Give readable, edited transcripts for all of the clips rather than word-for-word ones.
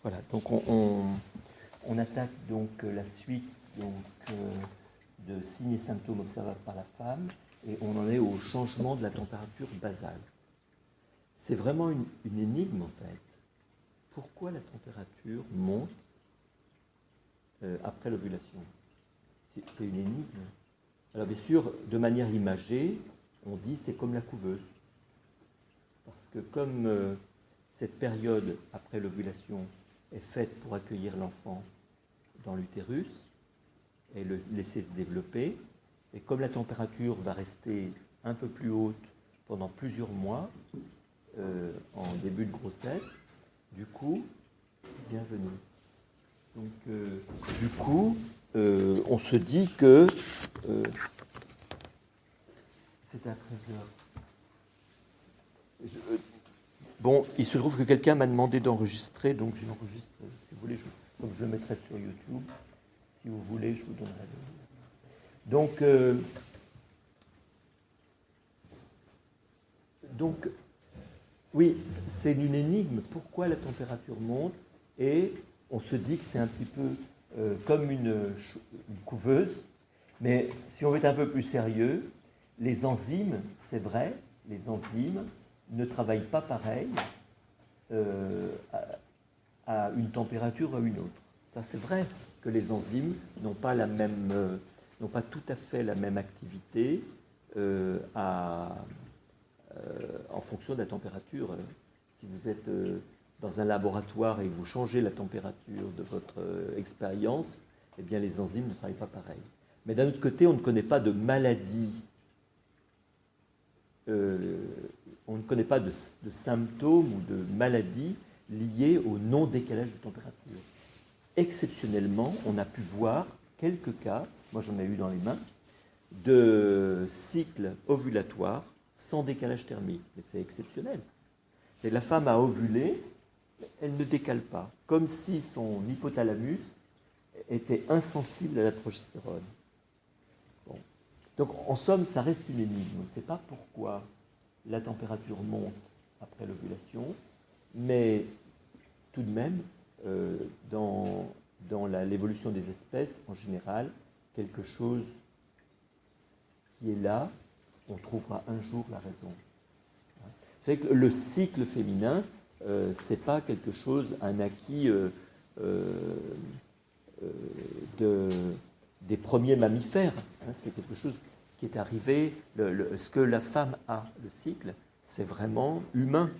Voilà, donc on attaque donc la suite donc, de signes et symptômes observables par la femme et on en est au changement de la température basale. C'est vraiment une énigme en fait. Pourquoi la température monte après l'ovulation? C'est une énigme. Alors bien sûr, de manière imagée, on dit c'est comme la couveuse. Parce que comme cette période après l'ovulation est faite pour accueillir l'enfant dans l'utérus et le laisser se développer, et comme la température va rester un peu plus haute pendant plusieurs mois, en début de grossesse, du coup, bienvenue. Donc, du coup, on se dit que c'est à 13h. Bon, il se trouve que quelqu'un m'a demandé d'enregistrer, donc j'enregistre, si vous voulez, comme je le mettrai sur YouTube. Si vous voulez, je vous donnerai le... Donc, oui, c'est une énigme. Pourquoi la température monte? Et on se dit que c'est un petit peu comme une couveuse. Mais si on veut être un peu plus sérieux, les enzymes, c'est vrai, les enzymes ne travaillent pas pareil à une température ou à une autre. Ça, c'est vrai que les enzymes n'ont pas la même, n'ont pas tout à fait la même activité en fonction de la température. Si vous êtes dans un laboratoire et que vous changez la température de votre expérience, eh bien les enzymes ne travaillent pas pareil. Mais d'un autre côté, on ne connaît pas de maladie, on ne connaît pas de symptômes ou de maladies liées au non-décalage de température. Exceptionnellement, on a pu voir quelques cas, moi j'en ai eu dans les mains, de cycles ovulatoires sans décalage thermique. Mais c'est exceptionnel. C'est la femme a ovulé, elle ne décale pas, comme si son hypothalamus était insensible à la progestérone. Bon. Donc en somme, ça reste une énigme. On ne sait pas pourquoi la température monte après l'ovulation, mais tout de même, dans l'évolution des espèces, en général, quelque chose qui est là, on trouvera un jour la raison. Vous savez que le cycle féminin, ce n'est pas quelque chose, un acquis des premiers mammifères. Hein, c'est quelque chose qui est arrivé. Ce que la femme a, le cycle, c'est vraiment humain.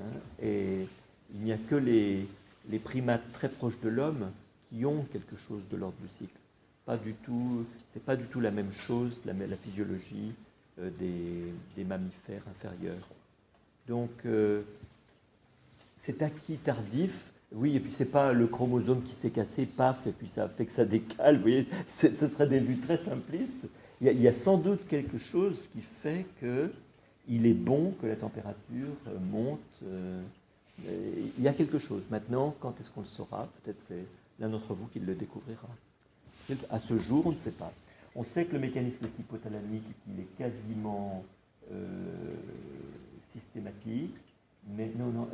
Hein, et il n'y a que les primates très proches de l'homme qui ont quelque chose de l'ordre du cycle. Pas du tout, c'est pas du tout la même chose, la physiologie des mammifères inférieurs. Donc, cet acquis tardif, oui, et puis c'est pas le chromosome qui s'est cassé, paf, et puis ça fait que ça décale, vous voyez, ce serait des vues très simplistes. Il y a sans doute quelque chose qui fait qu'il est bon que la température monte. Il y a quelque chose. Maintenant, quand est-ce qu'on le saura? Peut-être c'est l'un d'entre vous qui le découvrira. À ce jour, on ne sait pas. On sait que le mécanisme hypothalamique, il est quasiment systématique, mais non,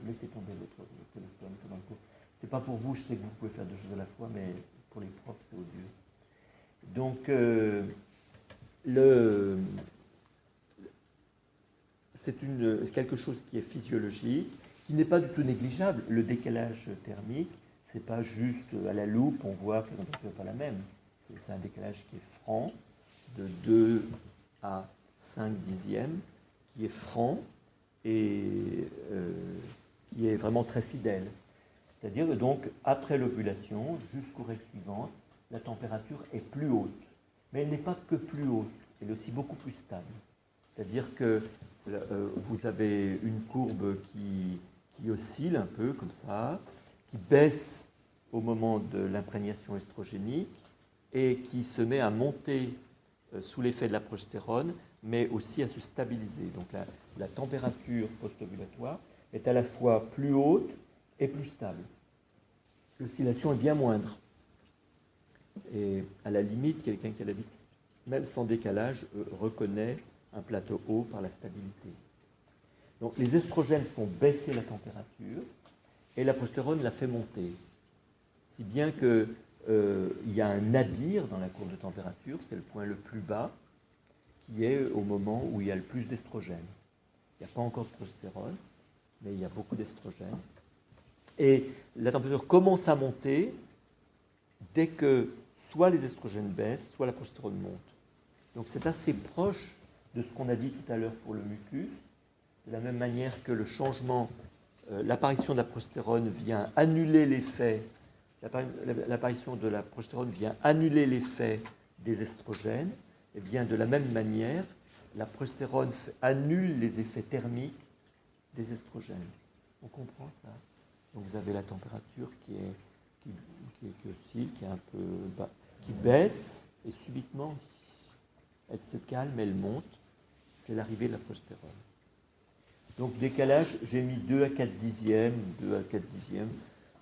laissez tomber votre téléphone pendant le cours. C'est pas pour vous, je sais que vous pouvez faire deux choses à la fois, mais pour les profs, c'est odieux. Donc, c'est quelque chose qui est physiologique, qui n'est pas du tout négligeable. Le décalage thermique, c'est pas juste à la loupe, on voit que la température n'est pas la même. C'est un décalage qui est franc, de 2 à 5 dixièmes, qui est franc et qui est vraiment très fidèle. C'est-à-dire que donc, après l'ovulation, jusqu'aux règles suivantes, la température est plus haute. Mais elle n'est pas que plus haute, elle est aussi beaucoup plus stable. C'est-à-dire que vous avez une courbe qui oscille un peu comme ça, qui baisse au moment de l'imprégnation estrogénique et qui se met à monter sous l'effet de la progestérone, mais aussi à se stabiliser. Donc la température post-ovulatoire est à la fois plus haute et plus stable. L'oscillation est bien moindre. Et à la limite, quelqu'un qui a l'habitude, même sans décalage, reconnaît un plateau haut par la stabilité. Donc les estrogènes font baisser la température et la progestérone la fait monter. Si bien qu'il y a un nadir dans la courbe de température, c'est le point le plus bas, qui est au moment où il y a le plus d'estrogènes. Il n'y a pas encore de progestérone, mais il y a beaucoup d'estrogènes. Et la température commence à monter dès que soit les estrogènes baissent, soit la progestérone monte. Donc c'est assez proche de ce qu'on a dit tout à l'heure pour le mucus, de la même manière que le changement, l'apparition de la progestérone vient annuler l'effet, l'apparition de la progestérone vient annuler l'effet des estrogènes, et bien de la même manière, la progestérone annule les effets thermiques des estrogènes. On comprend ça? Donc vous avez la température qui oscille, qui est un peu bas, qui baisse, et subitement, elle se calme, elle monte. C'est l'arrivée de la progestérone. Donc décalage, j'ai mis 2 à 4 dixièmes, 2 à 4 dixièmes,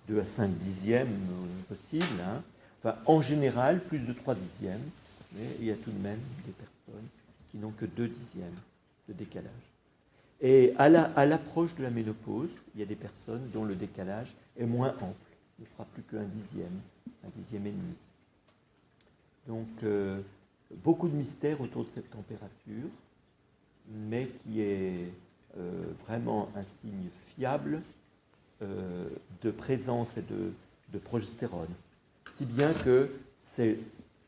2 à 5 dixièmes possible. Hein. Enfin, en général, plus de 3 dixièmes, mais il y a tout de même des personnes qui n'ont que 2 dixièmes de décalage. Et à l'approche de la ménopause, il y a des personnes dont le décalage est moins ample. Il ne fera plus qu'un dixième et demi. Donc, beaucoup de mystères autour de cette température, mais qui est vraiment un signe fiable de présence et de progestérone. Si bien que c'est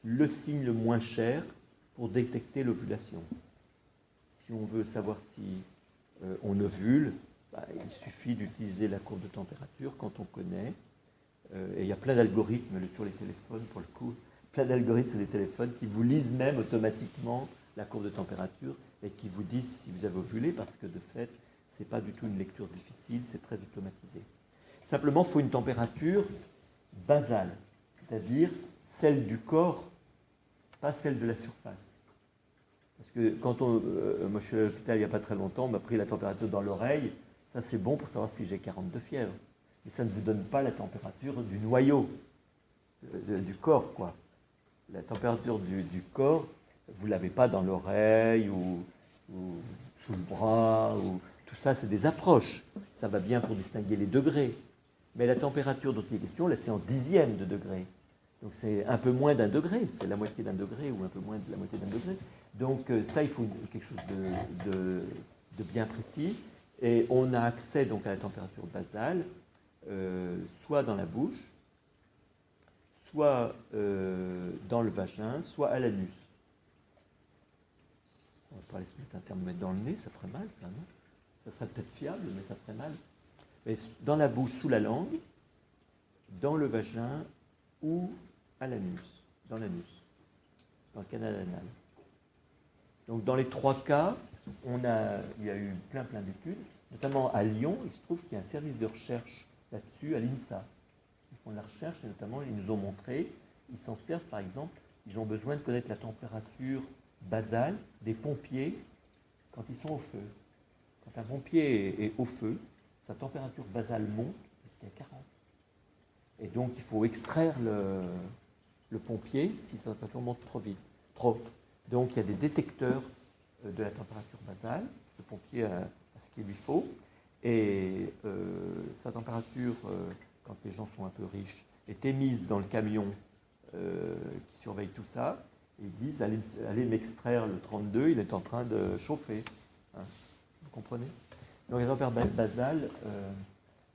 le signe le moins cher pour détecter l'ovulation. Si on veut savoir si on ovule, il suffit d'utiliser la courbe de température quand on connaît. Et il y a plein d'algorithmes sur les téléphones, pour le coup, plein d'algorithmes sur les téléphones qui vous lisent même automatiquement la courbe de température et qui vous disent si vous avez ovulé, parce que de fait, ce n'est pas du tout une lecture difficile, c'est très automatisé. Simplement, il faut une température basale, c'est-à-dire celle du corps, pas celle de la surface. Parce que quand moi je suis à l'hôpital il n'y a pas très longtemps, on m'a pris la température dans l'oreille, ça c'est bon pour savoir si j'ai 40 de fièvre. Mais ça ne vous donne pas la température du noyau, du corps, quoi. La température du corps, vous ne l'avez pas dans l'oreille ou sous le bras, ou tout ça c'est des approches. Ça va bien pour distinguer les degrés. Mais la température dont il est question, là c'est en dixième de degré. Donc c'est un peu moins d'un degré, c'est la moitié d'un degré ou un peu moins de la moitié d'un degré. Donc ça, il faut quelque chose de bien précis. Et on a accès donc à la température basale, soit dans la bouche, soit dans le vagin, soit à l'anus. On va pas aller se mettre un thermomètre dans le nez, ça ferait mal, ça, non? Ça serait peut-être fiable, mais ça ferait mal. Mais dans la bouche, sous la langue, dans le vagin ou à l'anus, dans le canal anal. Donc dans les 3 cas, il y a eu plein d'études, notamment à Lyon, il se trouve qu'il y a un service de recherche là-dessus, à l'INSA. Ils font de la recherche et notamment ils nous ont montré, ils s'en servent par exemple, ils ont besoin de connaître la température basale des pompiers quand ils sont au feu. Quand un pompier est au feu, sa température basale monte jusqu'à 40. Et donc il faut extraire le pompier si sa température monte trop. Donc il y a des détecteurs de la température basale, le pompier a ce qu'il lui faut, et sa température, quand les gens sont un peu riches, est émise dans le camion qui surveille tout ça, et ils disent allez m'extraire le 32, il est en train de chauffer. Hein, vous comprenez? Donc la température basale,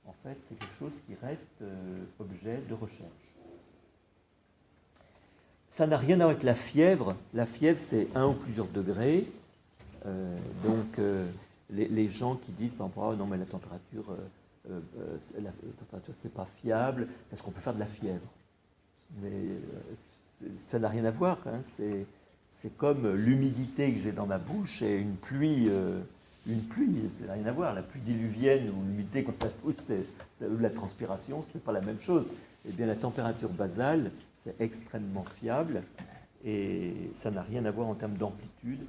en fait, c'est quelque chose qui reste objet de recherche. Ça n'a rien à voir avec la fièvre. La fièvre, c'est 1 ou plusieurs degrés. Donc, les gens qui disent, par exemple, oh, non, mais la température, c'est pas fiable, parce qu'on peut faire de la fièvre. Mais ça n'a rien à voir. Hein. C'est comme l'humidité que j'ai dans ma bouche et une pluie, ça n'a rien à voir. La pluie diluvienne ou l'humidité contre la bouche, ou la transpiration, c'est pas la même chose. Eh bien, la température basale, c'est extrêmement fiable et ça n'a rien à voir en termes d'amplitude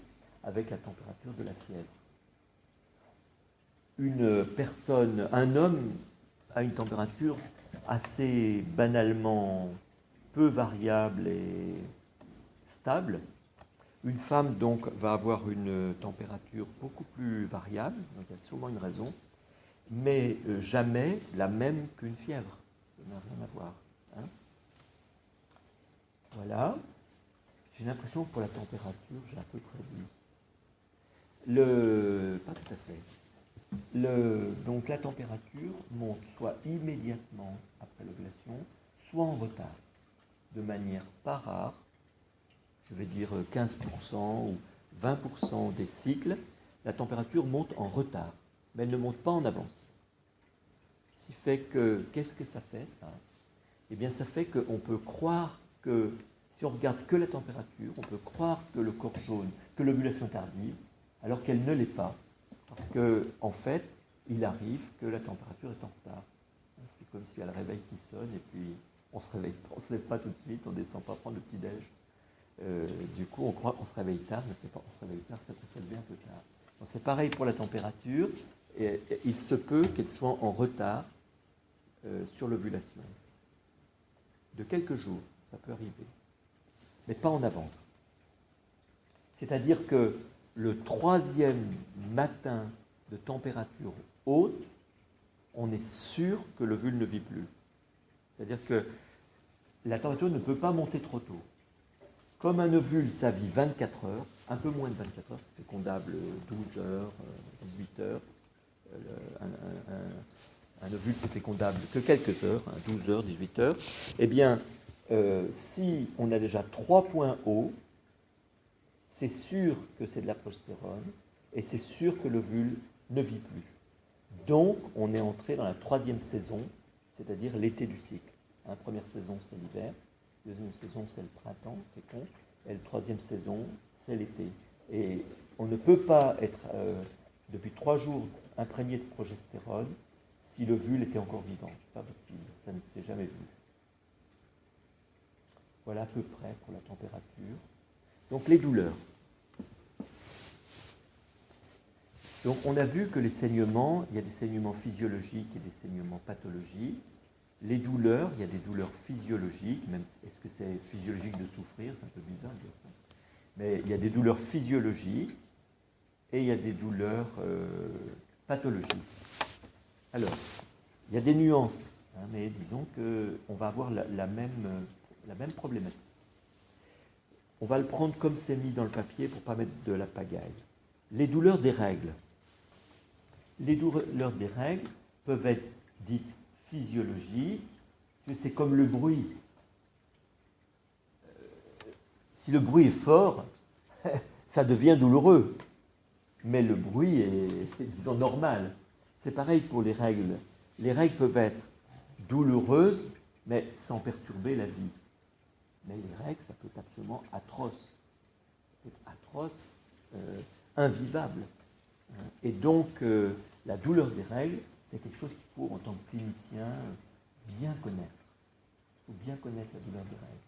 avec la température de la fièvre. Un homme a une température assez banalement peu variable et stable. Une femme donc va avoir une température beaucoup plus variable, donc il y a sûrement une raison, mais jamais la même qu'une fièvre. Ça n'a rien à voir. Hein. Voilà. J'ai l'impression que pour la température, j'ai à peu près dit. Pas tout à fait. Donc la température monte soit immédiatement après l'ovulation, soit en retard, de manière pas rare, je vais dire 15% ou 20% des cycles, la température monte en retard, mais elle ne monte pas en avance. Ce qui fait que, qu'est-ce que ça fait ça? Eh bien ça fait qu'on peut croire que, si on regarde que la température, on peut croire que le corps jaune, que l'ovulation est tardive, alors qu'elle ne l'est pas. Parce qu'en fait, il arrive que la température est en retard. C'est comme s'il y a le réveil qui sonne et puis on se réveille, on ne se lève pas tout de suite, on ne descend pas prendre le petit-déj. Du coup, on croit qu'on se réveille tard, mais c'est pas on se réveille tard, ça peut se lever un peu tard. Donc, c'est pareil pour la température. Et il se peut qu'elle soit en retard sur l'ovulation. De quelques jours, ça peut arriver. Mais pas en avance. C'est-à-dire que le 3e matin de température haute, on est sûr que l'ovule ne vit plus. C'est-à-dire que la température ne peut pas monter trop tôt. Comme un ovule, ça vit 24 heures, un peu moins de 24 heures, c'est fécondable 12 heures, 18 heures. Un ovule, c'est fécondable que quelques heures, 12 heures, 18 heures. Eh bien, si on a déjà 3 points hauts, c'est sûr que c'est de la progestérone et c'est sûr que l'ovule ne vit plus. Donc, on est entré dans la 3e saison, c'est-à-dire l'été du cycle. La première saison, c'est l'hiver. La deuxième saison, c'est le printemps, fécond. Et la 3e saison, c'est l'été. Et on ne peut pas être, depuis 3 jours, imprégné de progestérone si l'ovule était encore vivant. C'est pas possible, ça ne s'est jamais vu. Voilà à peu près pour la température. Donc les douleurs. Donc on a vu que les saignements, il y a des saignements physiologiques et des saignements pathologiques. Les douleurs, il y a des douleurs physiologiques, même est-ce que c'est physiologique de souffrir, c'est un peu bizarre de dire ça. Mais il y a des douleurs physiologiques et il y a des douleurs pathologiques. Alors, il y a des nuances, hein, mais disons qu'on va avoir la même problématique. On va le prendre comme c'est mis dans le papier pour ne pas mettre de la pagaille. Les douleurs des règles. Les douleurs des règles peuvent être dites physiologiques, c'est comme le bruit. Si le bruit est fort, ça devient douloureux. Mais le bruit est, disons, normal. C'est pareil pour les règles. Les règles peuvent être douloureuses, mais sans perturber la vie. Mais les règles, ça peut être absolument atroce. Ça peut être atroce, invivable. Et donc, la douleur des règles, c'est quelque chose qu'il faut, en tant que clinicien, bien connaître. Il faut bien connaître la douleur des règles.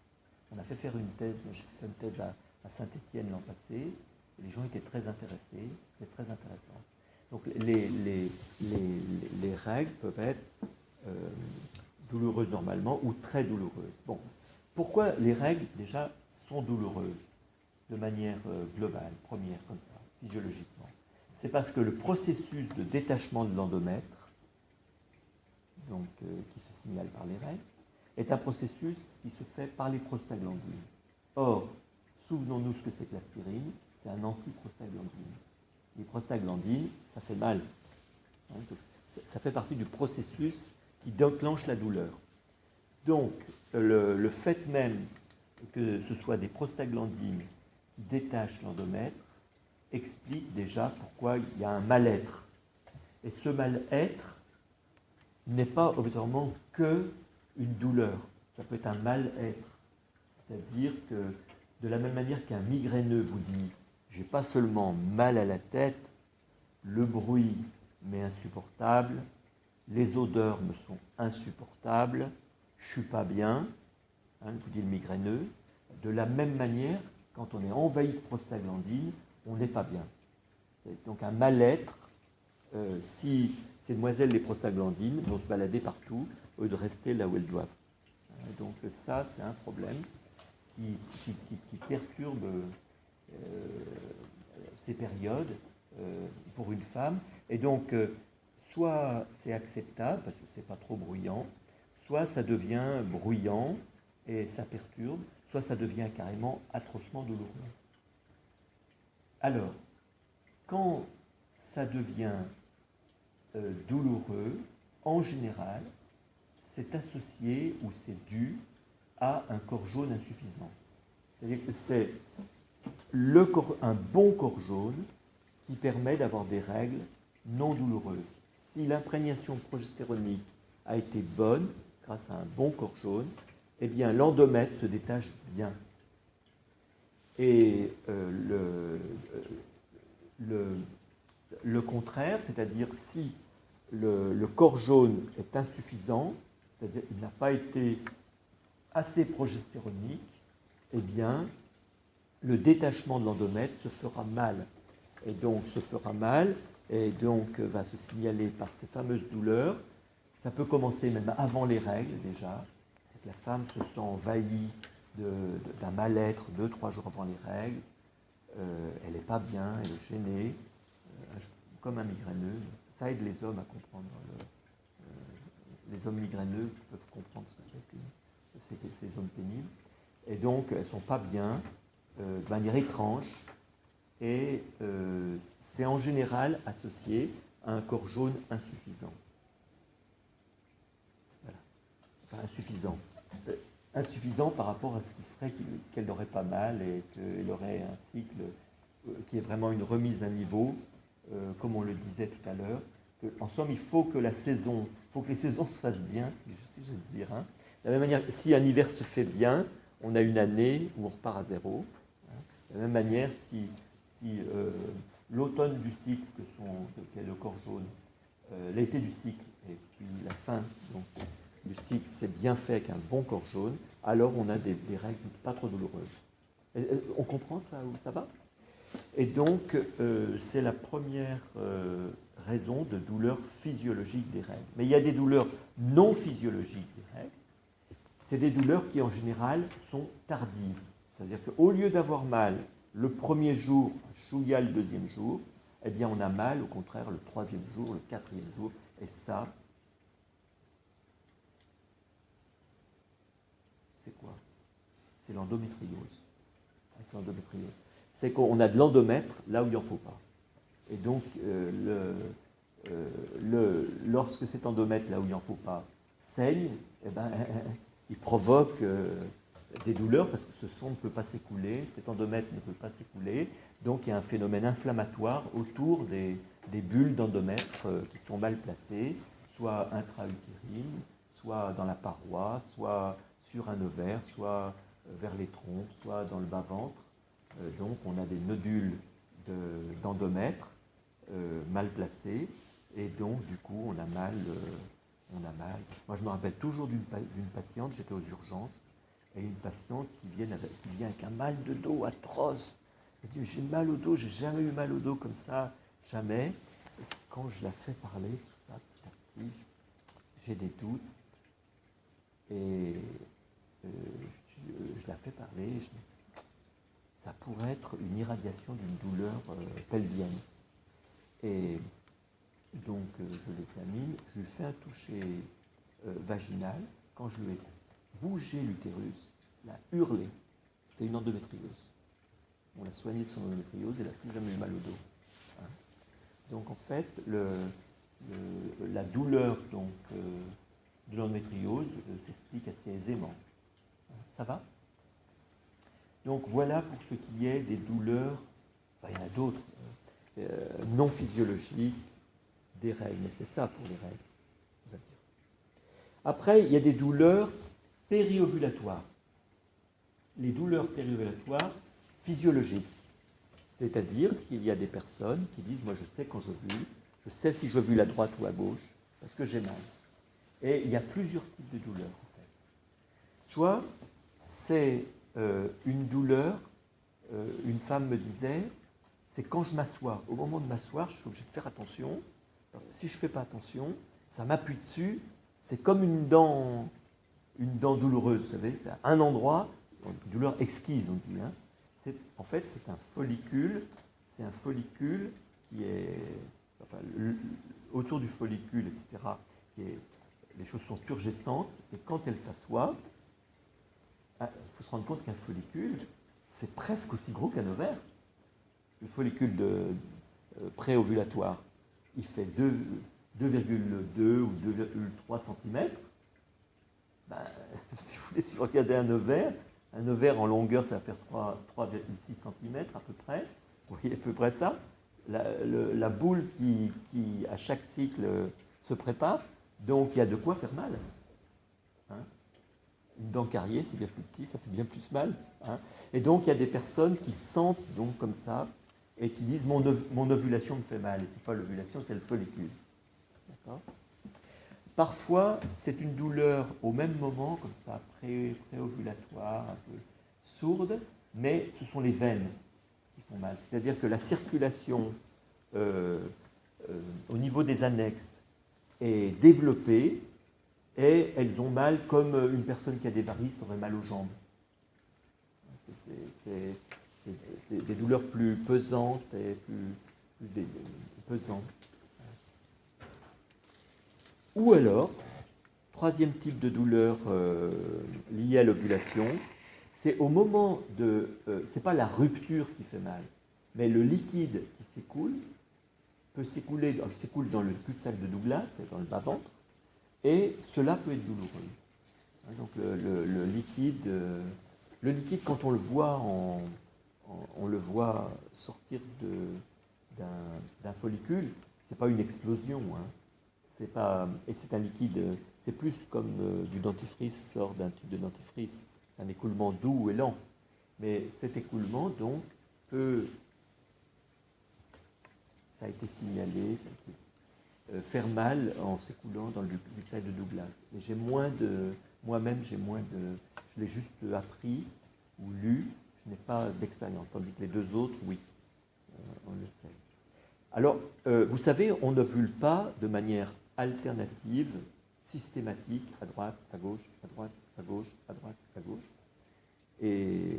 On a fait faire une thèse, j'ai fait une thèse à Saint-Étienne l'an passé, et les gens étaient très intéressés, c'était très intéressant. Donc les règles peuvent être douloureuses normalement ou très douloureuses. Bon, pourquoi les règles déjà sont douloureuses de manière globale, première comme ça, physiologiquement? C'est parce que le processus de détachement de l'endomètre, donc qui se signale par les règles, est un processus qui se fait par les prostaglandines. Or, souvenons-nous ce que c'est que l'aspirine, c'est un antiprostaglandine. Les prostaglandines, ça fait mal. Hein, donc, ça fait partie du processus qui déclenche la douleur. Donc, le fait même que ce soit des prostaglandines qui détachent l'endomètre explique déjà pourquoi il y a un mal-être. Et ce mal-être n'est pas obligatoirement que une douleur. Ça peut être un mal-être. C'est-à-dire que, de la même manière qu'un migraineux vous dit « j'ai pas seulement mal à la tête, le bruit m'est insupportable, les odeurs me sont insupportables, je suis pas bien », hein, vous dit le migraineux. De la même manière, quand on est envahi de prostaglandines, on n'est pas bien. C'est donc un mal-être, si ces demoiselles, les prostaglandines, vont se balader partout, au lieu de rester là où elles doivent. Donc ça, c'est un problème qui perturbe ces périodes pour une femme. Et donc, soit c'est acceptable, parce que c'est pas trop bruyant, soit ça devient bruyant et ça perturbe, soit ça devient carrément atrocement douloureux. Alors, quand ça devient douloureux, en général, c'est associé ou c'est dû à un corps jaune insuffisant. C'est-à-dire que c'est un bon corps jaune qui permet d'avoir des règles non douloureuses. Si l'imprégnation progestéronique a été bonne, grâce à un bon corps jaune, eh bien l'endomètre se détache bien. Et le contraire, c'est-à-dire si le corps jaune est insuffisant, c'est-à-dire qu'il n'a pas été assez progestéronique, eh bien, le détachement de l'endomètre se fera mal. Et donc, va se signaler par ces fameuses douleurs. Ça peut commencer même avant les règles déjà. La femme se sent envahie d'un mal-être 2-3 jours avant les règles. Elle n'est pas bien, elle est gênée, comme un migraineux. Ça aide les hommes à comprendre. Les hommes migraineux peuvent comprendre ce que c'est que ces zones pénibles. Et donc, elles ne sont pas bien, de manière étrange. Et c'est en général associé à un corps jaune insuffisant. Voilà. Enfin, insuffisant. Insuffisant par rapport à ce qui ferait qu'elle n'aurait pas mal et qu'elle aurait un cycle qui est vraiment une remise à niveau, comme on le disait tout à l'heure. En somme, il faut que les saisons se fassent bien, si j'ose dire. Hein. De la même manière, si un hiver se fait bien, on a une année où on repart à zéro. Hein. De la même manière, si l'automne du cycle, qu'est le corps jaune, l'été du cycle et puis la fin du cycle s'est bien fait avec un bon corps jaune, alors on a des règles pas trop douloureuses. On comprend ça, ça va? Et donc, c'est la première raison de douleur physiologique des règles. Mais il y a des douleurs non physiologiques des règles. C'est des douleurs qui, en général, sont tardives. C'est-à-dire qu'au lieu d'avoir mal le premier jour, chouïa le deuxième jour, eh bien, on a mal, au contraire, le troisième jour, le quatrième jour. Et ça, c'est quoi? C'est l'endométriose. C'est l'endométriose. C'est qu'on a de l'endomètre là où il n'en faut pas. Et donc, lorsque cet endomètre là où il n'en faut pas saigne, eh ben, il provoque des douleurs parce que ce sang ne peut pas s'écouler, cet endomètre ne peut pas s'écouler, donc il y a un phénomène inflammatoire autour des bulles d'endomètre qui sont mal placées, soit intra-utérines, soit dans la paroi, soit sur un ovaire, soit vers les trompes, soit dans le bas-ventre. Donc on a des nodules d'endomètre mal placés, et donc du coup on a mal. Moi je me rappelle toujours d'une patiente, j'étais aux urgences, et une patiente qui vient avec un mal de dos atroce. Elle dit, j'ai mal au dos, j'ai jamais eu mal au dos comme ça, jamais. Et quand je la fais parler, tout ça, petit à petit, j'ai des doutes, et je la fais parler, et je me dis, ça pourrait être une irradiation d'une douleur pelvienne. Et donc je l'examine, je lui fais un toucher vaginal. Quand je lui ai bougé l'utérus, il a hurlé. C'était une endométriose. On l'a soigné de son endométriose, elle n'a plus jamais eu mal au dos. Hein. Donc en fait, la douleur de l'endométriose s'explique assez aisément. Ça va? Donc voilà pour ce qui est des douleurs, enfin, il y en a d'autres, non physiologiques des règles, mais c'est ça pour les règles. On va dire. Après, il y a des douleurs périovulatoires. Les douleurs périovulatoires physiologiques. C'est-à-dire qu'il y a des personnes qui disent, moi je sais quand j'ovule, je sais si j'ovule à droite ou à gauche, parce que j'ai mal. Et il y a plusieurs types de douleurs en fait. Soit c'est une douleur, une femme me disait, c'est quand je m'assois. Au moment de m'asseoir, je suis obligé de faire attention. Parce que si je ne fais pas attention, ça m'appuie dessus. C'est comme une dent douloureuse, vous savez. C'est un endroit, une douleur exquise, on dit. Hein. En fait, c'est un follicule. C'est un follicule qui est... Enfin, autour du follicule, etc., les choses sont turgescentes. Et quand elles s'assoient, il faut se rendre compte qu'un follicule, c'est presque aussi gros qu'un ovaire. Le follicule préovulatoire, il fait 2,2 ou 2,3 cm. Ben, si vous regardez un ovaire en longueur, ça va faire 3,6 cm à peu près. Vous voyez à peu près ça. La boule qui, à chaque cycle, se prépare, donc il y a de quoi faire mal. Hein, une dent cariée, c'est bien plus petit, ça fait bien plus mal. Hein. Et donc il y a des personnes qui sentent donc comme ça et qui disent mon ovulation me fait mal. Et ce n'est pas l'ovulation, c'est le follicule. D'accord ? Parfois, c'est une douleur au même moment, comme ça, préovulatoire, un peu sourde, mais ce sont les veines qui font mal. C'est-à-dire que la circulation au niveau des annexes est développée et elles ont mal comme une personne qui a des varices aurait mal aux jambes. C'est des douleurs plus pesantes et plus pesantes. Ou alors, troisième type de douleur liée à l'ovulation, c'est au moment de... c'est pas la rupture qui fait mal, mais le liquide qui s'écoule peut s'écouler, s'écoule dans le cul-de-sac de Douglas, dans le bas-ventre, et cela peut être douloureux. Donc le liquide, quand on le voit, on le voit sortir d'un follicule, c'est pas une explosion, hein. Et c'est un liquide, c'est plus comme du dentifrice sort d'un tube de dentifrice. C'est un écoulement doux et lent. Mais cet écoulement, donc, ça a été signalé, ça a été, faire mal en s'écoulant dans le cul-de-sac de Douglas. Et moi-même, je l'ai juste appris ou lu, je n'ai pas d'expérience, tandis que les deux autres, oui, on le sait. Alors, vous savez, on n'ovule pas de manière alternative, systématique, à droite, à gauche, à droite, à gauche, à droite, à gauche. Et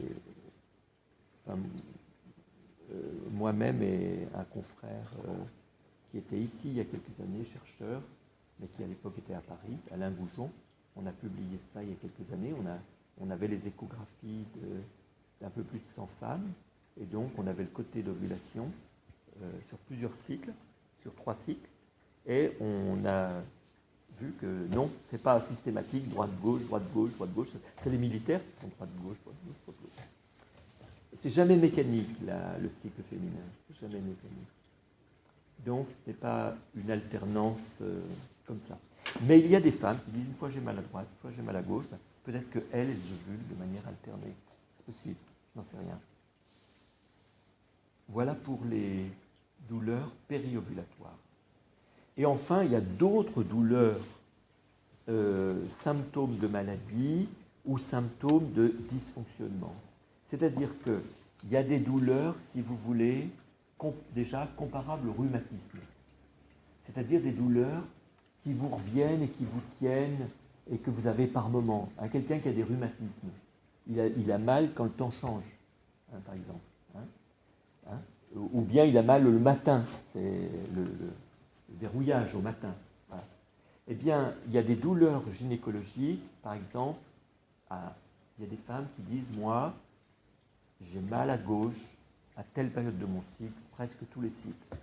enfin, moi-même et un confrère qui était ici il y a quelques années, chercheur, mais qui à l'époque était à Paris, Alain Goujon, on a publié ça il y a quelques années, on avait les échographies d'un peu plus de 100 femmes, et donc on avait le côté d'ovulation sur plusieurs cycles, sur 3 cycles, et on a vu que non, c'est pas systématique, droite-gauche, droite-gauche, droite-gauche, c'est les militaires qui sont droite-gauche, droite-gauche, droite-gauche. C'est jamais mécanique, le cycle féminin, c'est jamais mécanique. Donc, ce n'est pas une alternance comme ça. Mais il y a des femmes qui disent, une fois j'ai mal à droite, une fois j'ai mal à gauche, ben, peut-être qu'elles ovulent de manière alternée. C'est possible, je n'en sais rien. Voilà pour les douleurs périovulatoires. Et enfin, il y a d'autres douleurs, symptômes de maladie ou symptômes de dysfonctionnement. C'est-à-dire qu'il y a des douleurs, si vous voulez, déjà comparables au rhumatisme. C'est-à-dire des douleurs qui vous reviennent et qui vous tiennent et que vous avez par moment. Quelqu'un qui a des rhumatismes, il a mal quand le temps change, hein, par exemple. Ou bien il a mal le matin, c'est le verrouillage au matin. Voilà. Eh bien, il y a des douleurs gynécologiques, par exemple, il y a des femmes qui disent, moi, j'ai mal à gauche à telle période de mon cycle, presque tous les cycles.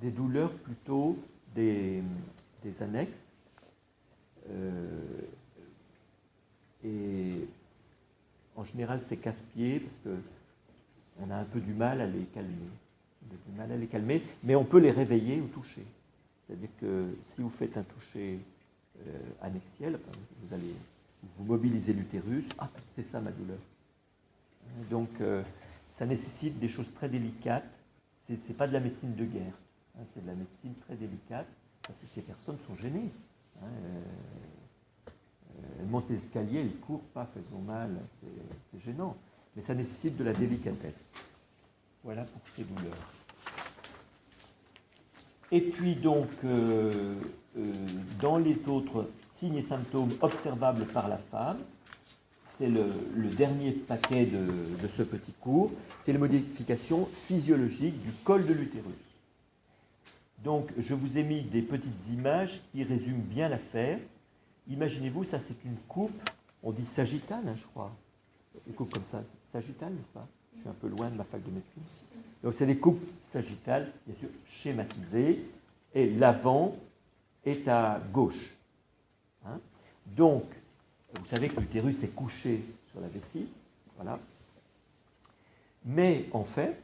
Des douleurs plutôt des annexes, et en général c'est casse-pied parce qu'on a un peu du mal à les calmer. Mais on peut les réveiller au toucher. C'est-à-dire que si vous faites un toucher annexiel, vous mobilisez l'utérus, c'est ça ma douleur. Donc ça nécessite des choses très délicates, c'est pas de la médecine de guerre, hein, c'est de la médecine très délicate, parce que ces personnes sont gênées. Hein, elles montent l'escalier, elles courent, paf, elles ont mal, c'est gênant. Mais ça nécessite de la délicatesse. Voilà pour ces douleurs. Et puis donc, dans les autres signes et symptômes observables par la femme, c'est le dernier paquet de ce petit cours, c'est les modifications physiologiques du col de l'utérus. Donc, je vous ai mis des petites images qui résument bien l'affaire. Imaginez-vous, ça c'est une coupe, on dit sagittale, hein, je crois. Une coupe comme ça, sagittale, n'est-ce pas? Je suis un peu loin de ma fac de médecine. Donc, c'est des coupes sagittales, bien sûr, schématisées, et l'avant est à gauche. Hein? Donc, vous savez que l'utérus est couché sur la vessie, voilà. Mais en fait,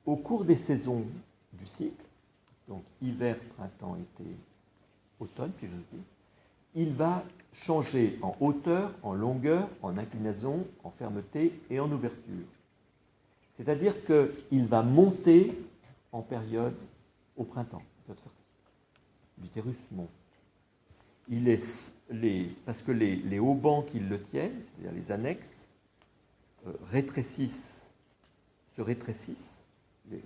au cours des saisons du cycle, donc hiver, printemps, été, automne, si j'ose dire, il va changer en hauteur, en longueur, en inclinaison, en fermeté et en ouverture. C'est-à-dire qu'il va monter en période au printemps, l'utérus monte. Parce que les haubans qui le tiennent, c'est-à-dire les annexes, se rétrécissent,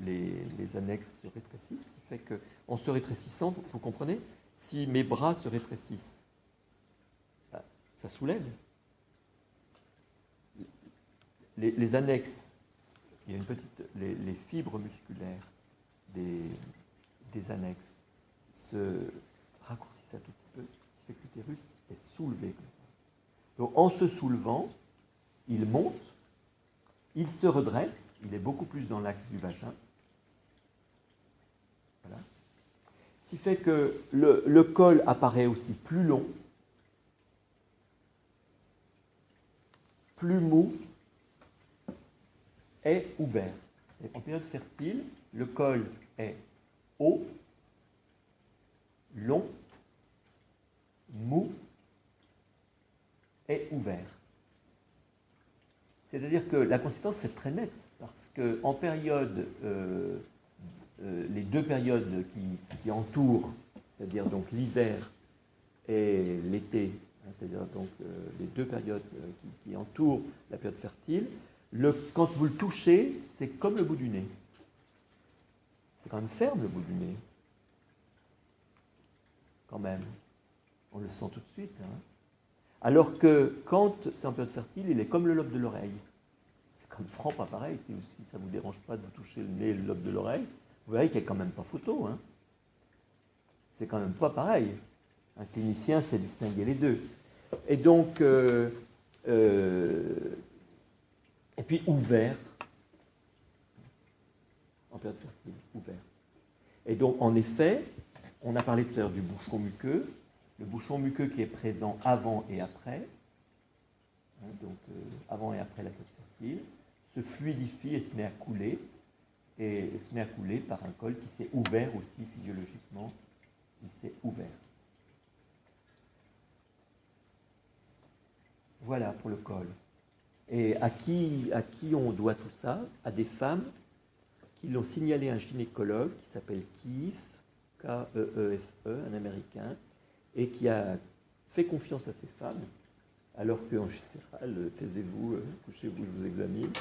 les annexes se rétrécissent, ce qui fait qu'en se rétrécissant, vous comprenez, si mes bras se rétrécissent, ça soulève. Les annexes, il y a une petite, les fibres musculaires des annexes se raccourcissent un tout petit peu, ce qui fait que l'utérus est soulevé comme ça. Donc en se soulevant, il monte, il se redresse, il est beaucoup plus dans l'axe du vagin. Voilà. Ce qui fait que le col apparaît aussi plus long, plus mou et ouvert. Et en période fertile, le col est haut, long, mou et ouvert. C'est-à-dire que la consistance c'est très nette, parce qu'en période, les deux périodes qui entourent, c'est-à-dire donc l'hiver et l'été, hein, c'est-à-dire donc les deux périodes qui entourent la période fertile, quand vous le touchez, c'est comme le bout du nez. C'est quand même ferme le bout du nez. Quand même. On le sent tout de suite. Hein. Alors que quand c'est en période fertile, il est comme le lobe de l'oreille. C'est comme franc pas pareil. Si ça ne vous dérange pas de vous toucher le nez et le lobe de l'oreille, vous verrez qu'il n'y a quand même pas photo. Hein. C'est quand même pas pareil. Un clinicien sait distinguer les deux. Et donc, et puis ouvert, en période fertile, ouvert. Et donc, en effet, on a parlé tout à l'heure du bouchon muqueux, le bouchon muqueux qui est présent avant et après, hein, donc avant et après la période fertile, se fluidifie et se met à couler par un col qui s'est ouvert aussi physiologiquement, il s'est ouvert. Voilà pour le col. Et à qui on doit tout ça? À des femmes qui l'ont signalé à un gynécologue qui s'appelle Keefe, K-E-E-F-E, un Américain, et qui a fait confiance à ces femmes, alors qu'en général, taisez-vous, couchez-vous, je vous examine.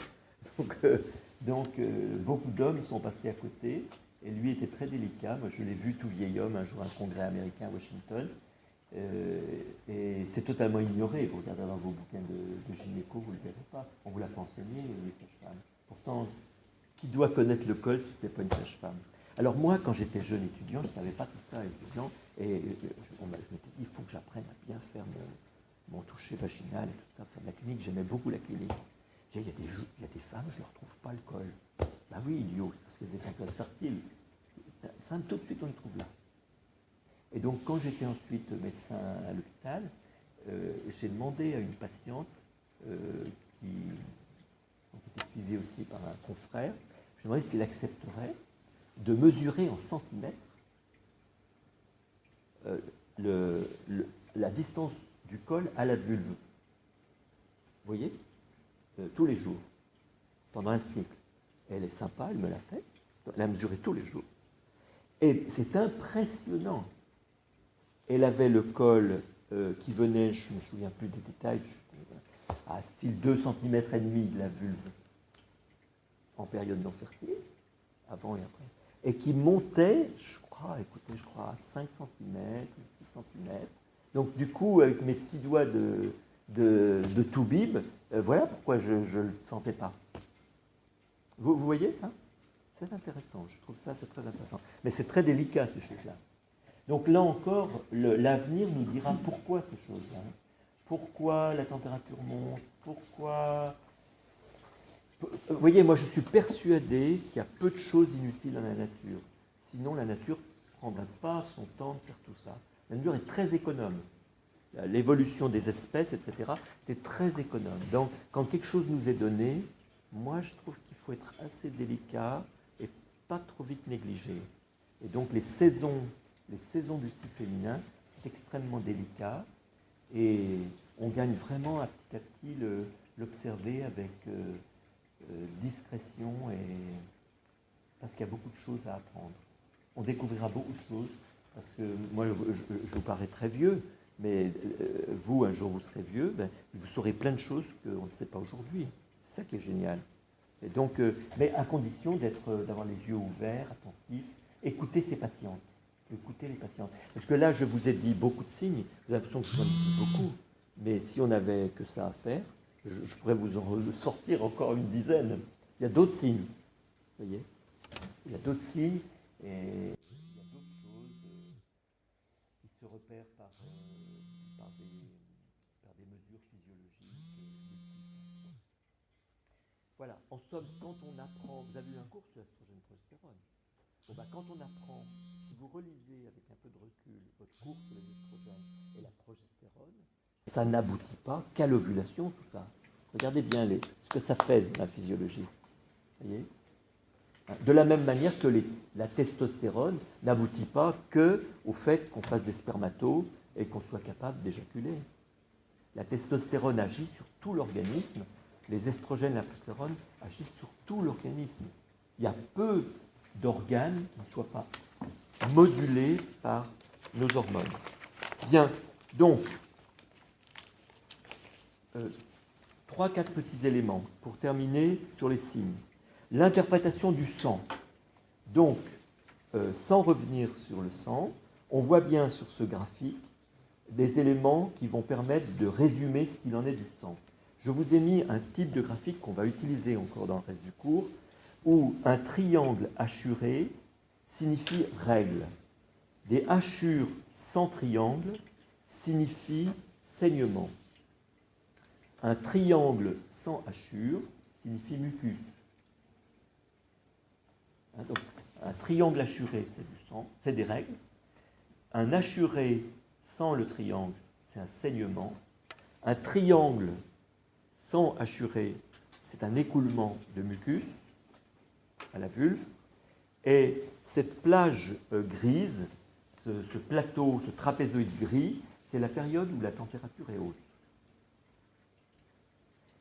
Donc, beaucoup d'hommes sont passés à côté, et lui était très délicat. Moi, je l'ai vu tout vieil homme un jour à un congrès américain à Washington, et c'est totalement ignoré. Vous regardez dans vos bouquins de gynéco, vous ne le verrez pas. On vous l'a pas enseigné, les sages-femmes. Pourtant, qui doit connaître le col si ce n'est pas une sage-femme? Alors moi, quand j'étais jeune étudiant, je ne savais pas tout ça, étudiant, et je m'étais dit, il faut que j'apprenne à bien faire mon toucher vaginal et tout ça. Faire de la clinique, j'aimais beaucoup la clinique. Il y a des femmes, je ne leur trouve pas le col. Ben oui, idiot, parce qu'elles étaient un col fertile. Femme, tout de suite, on le trouve là. Et donc, quand j'étais ensuite médecin à l'hôpital, j'ai demandé à une patiente qui était suivie aussi par un confrère, je lui ai demandé s'il accepterait de mesurer en centimètres la distance du col à la vulve. Vous voyez, tous les jours, pendant un cycle. Et elle est sympa, elle me l'a fait. Elle a mesuré tous les jours. Et c'est impressionnant. Elle avait le col qui venait, je ne me souviens plus des détails, à style 2,5 cm de la vulve en période non fertile, avant et après, et qui montait, je crois, à 5 cm, 6 cm, Donc du coup, avec mes petits doigts de toubib, voilà pourquoi je ne le sentais pas. Vous voyez ça? C'est intéressant, je trouve ça c'est très intéressant. Mais c'est très délicat ces choses-là. Donc là encore, l'avenir nous dira pourquoi ces choses-là. Pourquoi la température monte? Pourquoi... Vous voyez, moi je suis persuadé qu'il y a peu de choses inutiles dans la nature. Sinon la nature ne prendrait pas son temps de faire tout ça. La nature est très économe. L'évolution des espèces, etc., est très économe. Donc quand quelque chose nous est donné, moi je trouve qu'il faut être assez délicat et pas trop vite négligé. Et donc les saisons du cycle féminin, c'est extrêmement délicat et on gagne vraiment à petit l'observer avec discrétion et parce qu'il y a beaucoup de choses à apprendre. On découvrira beaucoup de choses parce que moi je vous parais très vieux, mais vous un jour vous serez vieux, ben, vous saurez plein de choses qu'on ne sait pas aujourd'hui. C'est ça qui est génial. Et donc, mais à condition d'avoir les yeux ouverts, attentifs, écouter ses patientes. Écoutez les patientes. Parce que là, je vous ai dit beaucoup de signes, j'ai l'impression que je vous en dis beaucoup, mais si on n'avait que ça à faire, je pourrais vous en sortir encore une dizaine. Il y a d'autres signes, vous voyez? Il y a d'autres signes et il y a d'autres choses qui se repèrent par des mesures physiologiques. Voilà, en somme, quand on apprend, vous avez eu un cours sur l'estrogène-progestérone. Bon, bah, quand on apprend, si vous relisez avec un peu de recul votre cours sur les estrogènes et la progestérone, ça n'aboutit pas qu'à l'ovulation, tout ça. Regardez bien ce que ça fait dans la physiologie. Voyez, de la même manière que la testostérone n'aboutit pas qu'au fait qu'on fasse des spermatos et qu'on soit capable d'éjaculer. La testostérone agit sur tout l'organisme, les estrogènes et la progestérone agissent sur tout l'organisme. Il y a peu d'organes qui ne soient pas modulés par nos hormones. Bien, donc, 3-4 petits éléments pour terminer sur les signes. L'interprétation du sang. Donc, sans revenir sur le sang, on voit bien sur ce graphique des éléments qui vont permettre de résumer ce qu'il en est du sang. Je vous ai mis un type de graphique qu'on va utiliser encore dans le reste du cours, où un triangle hachuré signifie règle. Des hachures sans triangle signifient saignement. Un triangle sans hachure signifie mucus. Donc, un triangle hachuré, c'est du sang, c'est des règles. Un hachuré sans le triangle, c'est un saignement. Un triangle sans hachuré, c'est un écoulement de mucus à la vulve. Et cette plage grise, ce plateau, ce trapézoïde gris, c'est la période où la température est haute.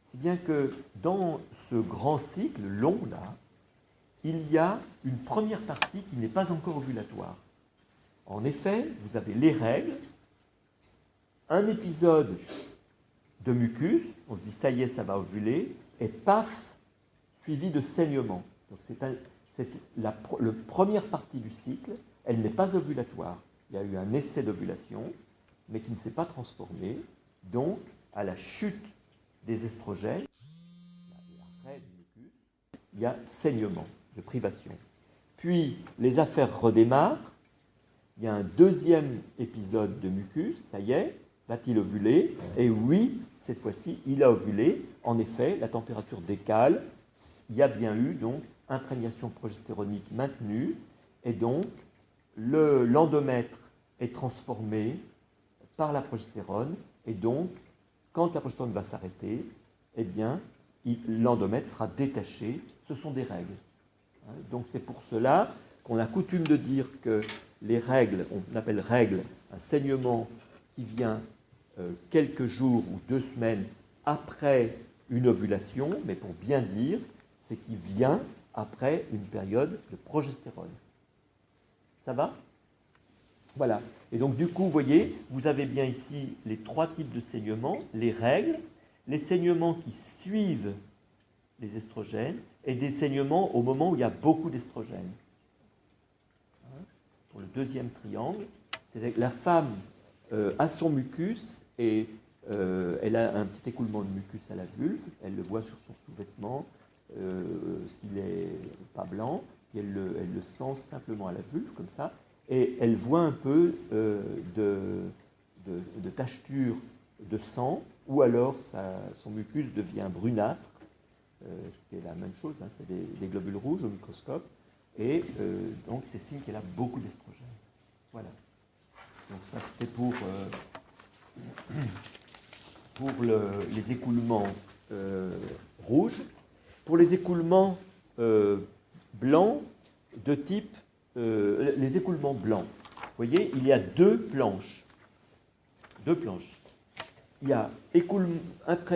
Si bien que dans ce grand cycle long là, il y a une première partie qui n'est pas encore ovulatoire. En effet, vous avez les règles, un épisode de mucus, on se dit ça y est, ça va ovuler, et paf, suivi de saignement. Donc la première partie du cycle, elle n'est pas ovulatoire. Il y a eu un essai d'ovulation, mais qui ne s'est pas transformé. Donc, à la chute des estrogènes, l'arrêt du mucus, il y a saignement de privation. Puis, les affaires redémarrent. Il y a un deuxième épisode de mucus, ça y est, va-t-il ovuler? Et oui, cette fois-ci, il a ovulé. En effet, la température décale. Il y a bien eu, donc, imprégnation progestéronique maintenue. Et donc, l'endomètre est transformé par la progestérone. Et donc, quand la progestérone va s'arrêter, eh bien, l'endomètre sera détaché. Ce sont des règles. Donc, c'est pour cela qu'on a coutume de dire que les règles, on appelle règles un saignement qui vient quelques jours ou 2 semaines après une ovulation, mais pour bien dire, c'est qui vient après une période de progestérone. Ça va? Voilà. Et donc du coup, vous voyez, vous avez bien ici les 3 types de saignements, les règles, les saignements qui suivent les estrogènes et des saignements au moment où il y a beaucoup d'estrogènes. Pour le deuxième triangle, c'est-à-dire que la femme a son mucus et elle a un petit écoulement de mucus à la vulve, elle le voit sur son sous-vêtement, s'il n'est pas blanc, et elle le sent simplement à la vulve, comme ça, et elle voit un peu de tacheture de sang, ou alors son mucus devient brunâtre, c'est la même chose, hein, c'est des globules rouges au microscope, et donc c'est signe qu'elle a beaucoup d'estrogène. Voilà. Donc ça c'était pour les écoulements rouges. Pour les écoulements blancs de type, les écoulements blancs, vous voyez, il y a deux planches. Il y a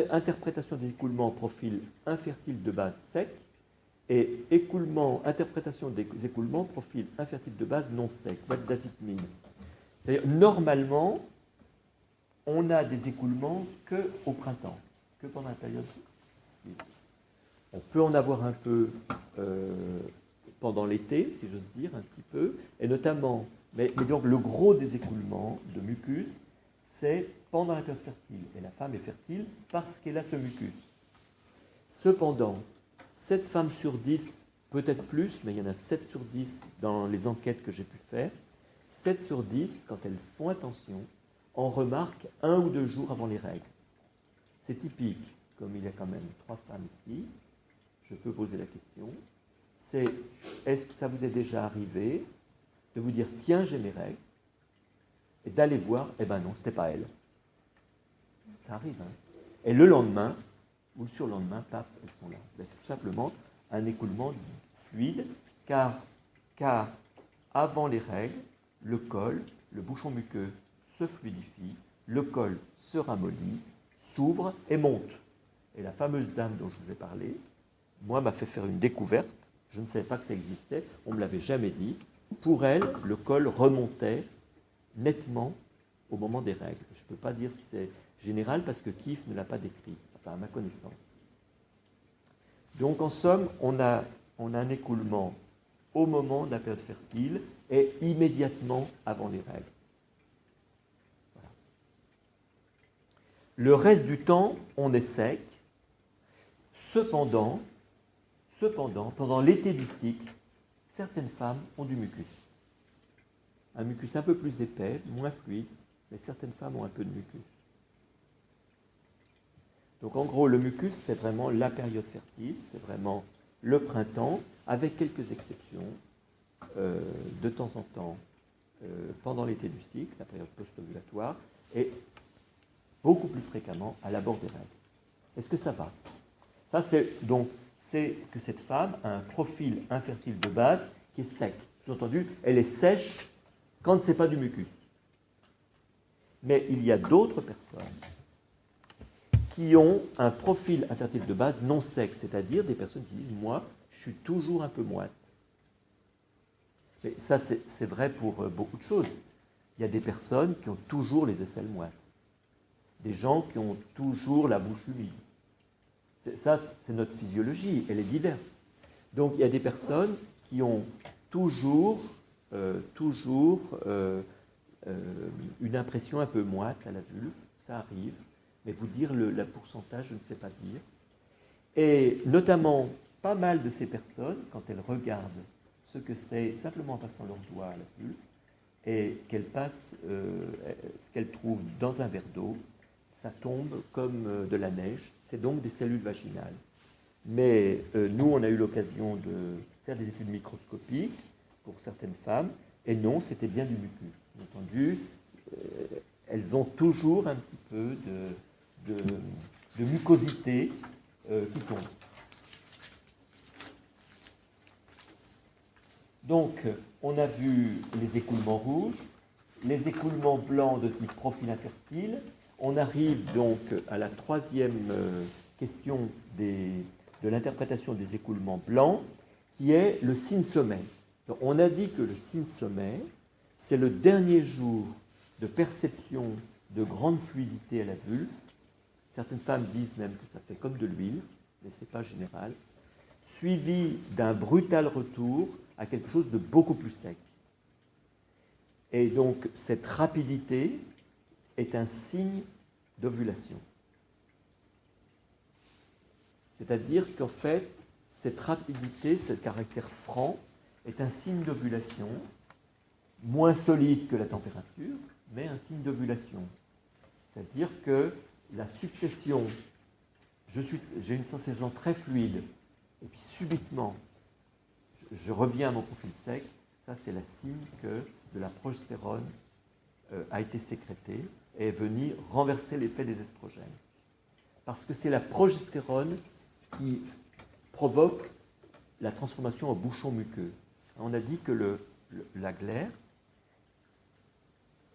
interprétation des écoulements en profil infertile de base sec et interprétation des écoulements en profil infertile de base non sec, d'azythmine. C'est-à-dire, normalement, on a des écoulements qu'au printemps, que pendant la période. On peut en avoir un peu pendant l'été, si j'ose dire, un petit peu, et notamment, mais donc le gros des écoulements de mucus, c'est pendant la période fertile. Et la femme est fertile parce qu'elle a ce mucus. Cependant, 7 femmes sur 10, peut-être plus, mais il y en a 7 sur 10 dans les enquêtes que j'ai pu faire, 7 sur 10, quand elles font attention, en remarquent 1 ou 2 jours avant les règles. C'est typique, comme il y a quand même 3 femmes ici, je peux poser la question, c'est est-ce que ça vous est déjà arrivé de vous dire tiens, j'ai mes règles, et d'aller voir, eh ben non, c'était pas elle. Ça arrive, hein. Et le lendemain, ou le surlendemain, paf, elles sont là. Ben, c'est tout simplement un écoulement fluide, car avant les règles, le col, le bouchon muqueux se fluidifie, le col se ramollit, s'ouvre et monte. Et la fameuse dame dont je vous ai parlé, moi, m'a fait faire une découverte, je ne savais pas que ça existait, on ne me l'avait jamais dit. Pour elle, le col remontait nettement au moment des règles. Je ne peux pas dire si c'est général parce que Keefe ne l'a pas décrit, enfin à ma connaissance. Donc en somme, on a un écoulement au moment de la période fertile et immédiatement avant les règles. Voilà. Le reste du temps, on est sec. Cependant, pendant l'été du cycle, certaines femmes ont du mucus. Un mucus un peu plus épais, moins fluide, mais certaines femmes ont un peu de mucus. Donc en gros, le mucus, c'est vraiment la période fertile, c'est vraiment le printemps, avec quelques exceptions, de temps en temps, pendant l'été du cycle, la période post-ovulatoire, et beaucoup plus fréquemment à l'abord des règles. Est-ce que ça va? Ça, c'est que cette femme a un profil infertile de base qui est sec. Sous-entendu, elle est sèche quand ce n'est pas du mucus. Mais il y a d'autres personnes qui ont un profil infertile de base non sec, c'est-à-dire des personnes qui disent « moi, je suis toujours un peu moite ». Mais ça, c'est vrai pour beaucoup de choses. Il y a des personnes qui ont toujours les aisselles moites. Des gens qui ont toujours la bouche humide. Ça, c'est notre physiologie, elle est diverse. Donc, il y a des personnes qui ont toujours une impression un peu moite à la vulve, ça arrive, mais vous dire le pourcentage, je ne sais pas dire. Et notamment, pas mal de ces personnes, quand elles regardent ce que c'est, simplement en passant leurs doigts à la vulve, et qu'elles passent ce qu'elles trouvent dans un verre d'eau, ça tombe comme de la neige, c'est donc des cellules vaginales. Mais nous, on a eu l'occasion de faire des études microscopiques pour certaines femmes, et non, c'était bien du mucus. Bien entendu, elles ont toujours un petit peu de mucosité qui tombe. Donc, on a vu les écoulements rouges, les écoulements blancs de type profil infertile. On arrive donc à la troisième question de l'interprétation des écoulements blancs, qui est le signe sommeil. Donc, on a dit que le signe sommeil, c'est le dernier jour de perception de grande fluidité à la vulve. Certaines femmes disent même que ça fait comme de l'huile, mais ce n'est pas général. Suivi d'un brutal retour à quelque chose de beaucoup plus sec. Et donc, cette rapidité est un signe d'ovulation. C'est-à-dire qu'en fait, cette rapidité, ce caractère franc, est un signe d'ovulation, moins solide que la température, mais un signe d'ovulation. C'est-à-dire que la succession, j'ai une sensation très fluide, et puis subitement, je reviens à mon profil sec, ça c'est le signe que de la progestérone a été sécrétée et est venue renverser l'effet des estrogènes. Parce que c'est la progestérone qui provoque la transformation en bouchon muqueux. On a dit que la glaire,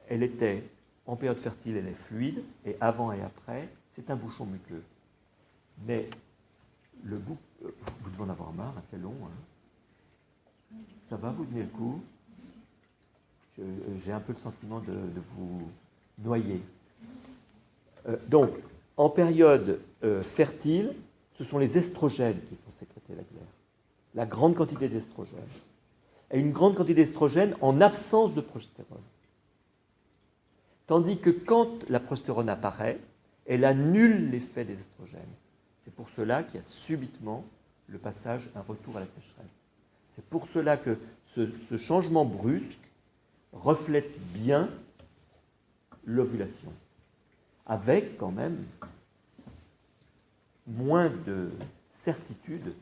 elle était, en période fertile, elle est fluide, et avant et après, c'est un bouchon muqueux. Mais vous devez en avoir marre, c'est long. Hein. Ça va, vous tenez le coup? J'ai un peu le sentiment de vous noyer. Donc, en période fertile, ce sont les estrogènes qui font sécréter la glaire. La grande quantité d'estrogènes. Et une grande quantité d'estrogènes en absence de progestérone. Tandis que quand la progestérone apparaît, elle annule l'effet des estrogènes. C'est pour cela qu'il y a subitement le passage, un retour à la sécheresse. C'est pour cela que ce changement brusque reflète bien l'ovulation, avec quand même moins de certitude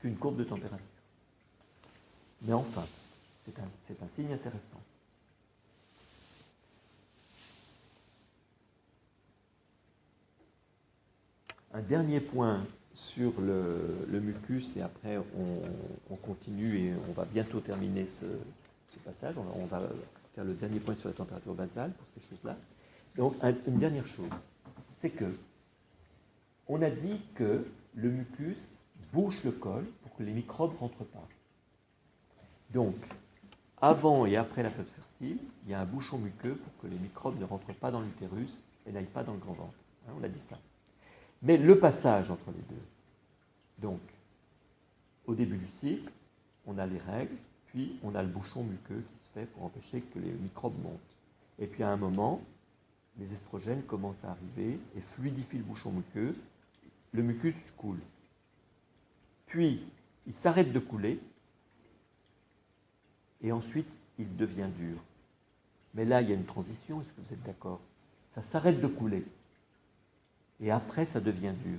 qu'une courbe de température. Mais enfin, c'est un signe intéressant. Un dernier point sur le mucus, et après on continue et on va bientôt terminer ce passage. On va faire le dernier point sur la température basale pour ces choses-là. Donc, une dernière chose, c'est que on a dit que le mucus bouche le col pour que les microbes ne rentrent pas. Donc, avant et après la période fertile, il y a un bouchon muqueux pour que les microbes ne rentrent pas dans l'utérus et n'aillent pas dans le grand ventre. Hein, on a dit ça. Mais le passage entre les deux. Donc, au début du cycle, on a les règles, puis on a le bouchon muqueux qui se fait pour empêcher que les microbes montent. Et puis à un moment, les estrogènes commencent à arriver et fluidifient le bouchon muqueux, le mucus coule. Puis, il s'arrête de couler, et ensuite, il devient dur. Mais là, il y a une transition, est-ce que vous êtes d'accord? Ça s'arrête de couler, et après, ça devient dur.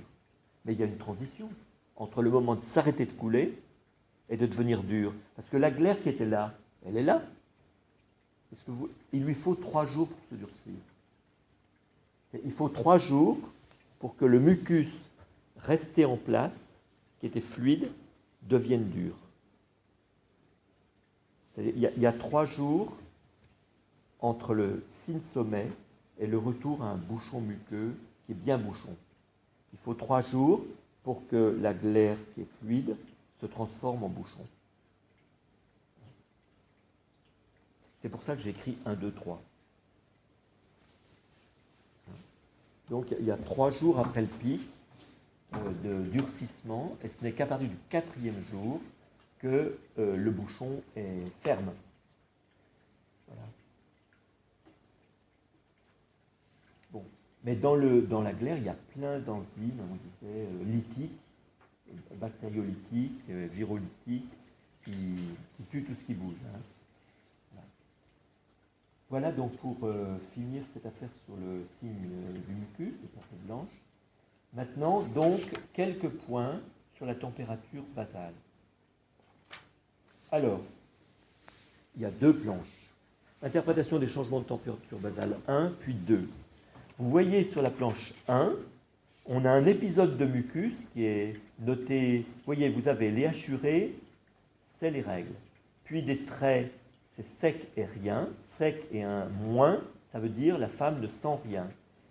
Mais il y a une transition entre le moment de s'arrêter de couler et de devenir dur. Parce que la glaire qui était là, elle est là. Il lui faut 3 jours pour se durcir. Il faut 3 jours pour que le mucus resté en place, qui était fluide, devienne dur. Il y a 3 jours entre le signe sommet et le retour à un bouchon muqueux qui est bien bouchon. Il faut 3 jours pour que la glaire qui est fluide se transforme en bouchon. C'est pour ça que j'écris 1, 2, 3. Donc il y a 3 jours après le pic de durcissement, et ce n'est qu'à partir du 4e jour que le bouchon est ferme. Voilà. Bon. Mais dans la glaire, il y a plein d'enzymes, on disait, lytiques, bactériolytiques, virolytiques, qui tuent tout ce qui bouge. Hein. Voilà donc pour finir cette affaire sur le signe du mucus, des parties blanches. Maintenant, donc, quelques points sur la température basale. Alors, il y a 2 planches. Interprétation des changements de température basale 1, puis 2. Vous voyez sur la planche 1, on a un épisode de mucus qui est noté. Vous voyez, vous avez les hachurés, c'est les règles. Puis des traits, c'est sec et rien. Sec et un moins, ça veut dire la femme ne sent rien.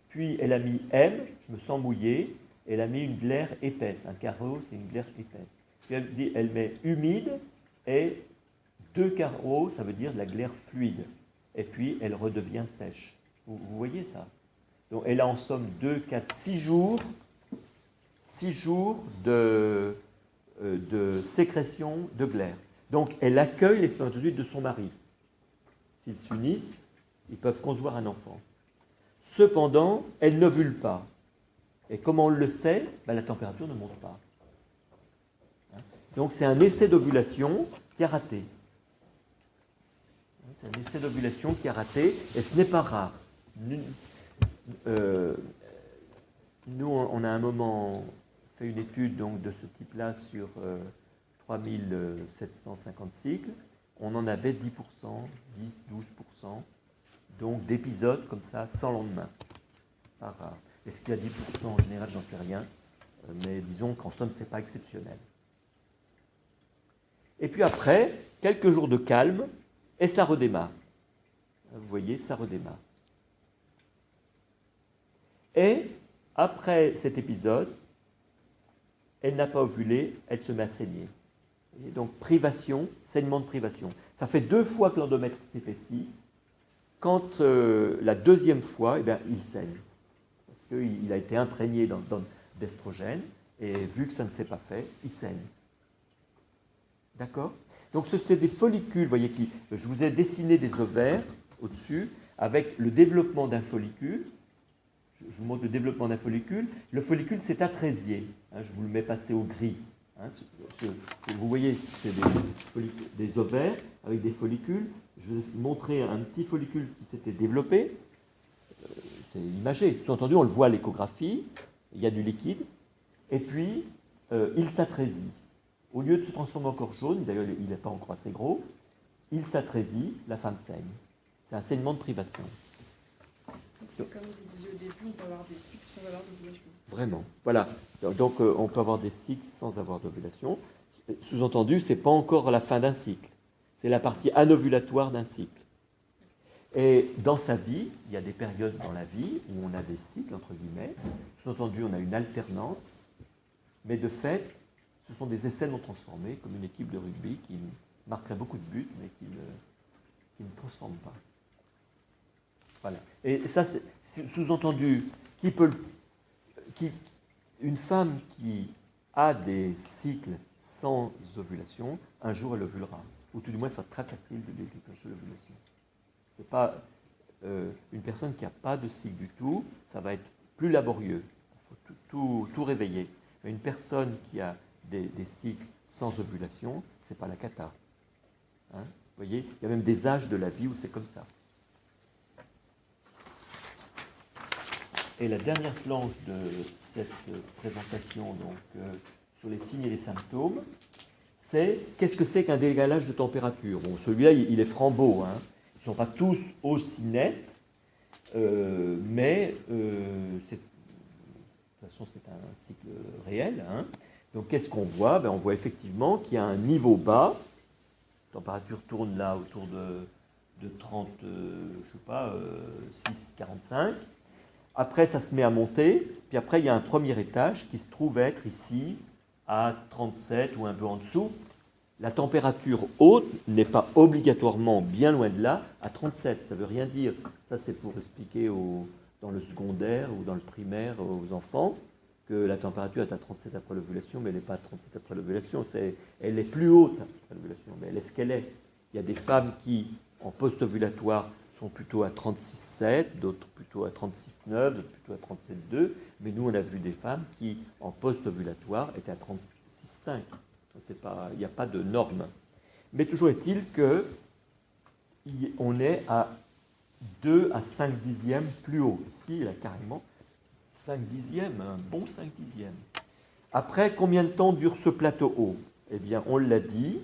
Puis elle a mis M, je me sens mouillé, elle a mis une glaire épaisse. Un carreau, c'est une glaire épaisse. Puis elle met humide et 2 carreaux, ça veut dire de la glaire fluide. Et puis elle redevient sèche. Vous voyez ça? Donc elle a en somme 2, 4, 6 jours. 6 jours de sécrétion de glaire. Donc elle accueille les spermatozoïdes de son mari. S'ils s'unissent, ils peuvent concevoir un enfant. Cependant, elle n'ovule pas. Et comment on le sait? La température ne monte pas. Donc c'est un essai d'ovulation qui a raté. C'est un essai d'ovulation qui a raté, et ce n'est pas rare. Nous, on a un moment fait une étude donc, de ce type-là sur 3750 cycles. On en avait 10%, 10-12%, donc d'épisodes comme ça, sans lendemain. Pas rare. Est-ce qu'il y a 10% en général? J'en sais rien. Mais disons qu'en somme, ce n'est pas exceptionnel. Et puis après, quelques jours de calme, et ça redémarre. Vous voyez, ça redémarre. Et après cet épisode, elle n'a pas ovulé, elle se met à saigner. Et donc privation, saignement de privation. Ça fait 2 fois que l'endomètre s'épaissit. Quand la deuxième fois, eh bien, il saigne. Parce qu'il a été imprégné d'estrogène, et vu que ça ne s'est pas fait, il saigne. D'accord? Donc c'est des follicules, vous voyez, je vous ai dessiné des ovaires au-dessus, avec le développement d'un follicule. Je vous montre le développement d'un follicule. Le follicule, c'est atrésié. Je vous le mets passé au gris. Vous voyez, c'est des ovaires avec des follicules. Je vais vous montrer un petit follicule qui s'était développé. C'est imagé. Sous-entendu, on le voit à l'échographie. Il y a du liquide. Et puis, il s'atrésie. Au lieu de se transformer en corps jaune, d'ailleurs, il n'est pas encore assez gros, il s'atrésie, la femme saigne. C'est un saignement de privation. Donc c'est comme vous disiez au début, on peut avoir des cycles sans avoir d'ovulation. Vraiment. Voilà. Donc on peut avoir des cycles sans avoir d'ovulation. Sous-entendu, ce n'est pas encore la fin d'un cycle. C'est la partie anovulatoire d'un cycle. Et dans sa vie, il y a des périodes dans la vie où on a des cycles, entre guillemets. Sous-entendu, on a une alternance. Mais de fait, ce sont des essais non transformés, comme une équipe de rugby qui marquerait beaucoup de buts, mais qui ne transforme pas. Voilà. Et ça, c'est sous-entendu, une femme qui a des cycles sans ovulation, un jour elle ovulera. Ou tout du moins, c'est très facile de déclencher l'ovulation. C'est pas une personne qui n'a pas de cycle du tout, ça va être plus laborieux. Il faut tout réveiller. Mais une personne qui a des cycles sans ovulation, c'est pas la cata. Vous voyez, il y a même des âges de la vie où c'est comme ça. Et la dernière planche de cette présentation donc, sur les signes et les symptômes, c'est qu'est-ce que c'est qu'un décalage de température? Bon, celui-là, il est frambeau. Ils ne sont pas tous aussi nets, mais de toute façon, c'est un cycle réel. Donc, qu'est-ce qu'on voit? On voit effectivement qu'il y a un niveau bas. La température tourne là autour de 30, je sais pas, 6,45. Après, ça se met à monter, puis après, il y a un premier étage qui se trouve être ici à 37 ou un peu en dessous. La température haute n'est pas obligatoirement bien loin de là, à 37. Ça ne veut rien dire. Ça, c'est pour expliquer dans le secondaire ou dans le primaire aux enfants que la température est à 37 après l'ovulation, mais elle n'est pas à 37 après l'ovulation. Elle est plus haute après l'ovulation, mais elle est ce qu'elle est. Il y a des femmes qui, en post-ovulatoire, sont plutôt à 36,7, d'autres plutôt à 36,9, d'autres plutôt à 37,2. Mais nous, on a vu des femmes qui, en post-ovulatoire, étaient à 36,5. Il n'y a pas de norme. Mais toujours est-il qu'on est à 2 à 5 dixièmes plus haut. Ici, il a carrément 5 dixièmes, un bon 5 dixièmes. Après, combien de temps dure ce plateau haut? Eh bien, on l'a dit,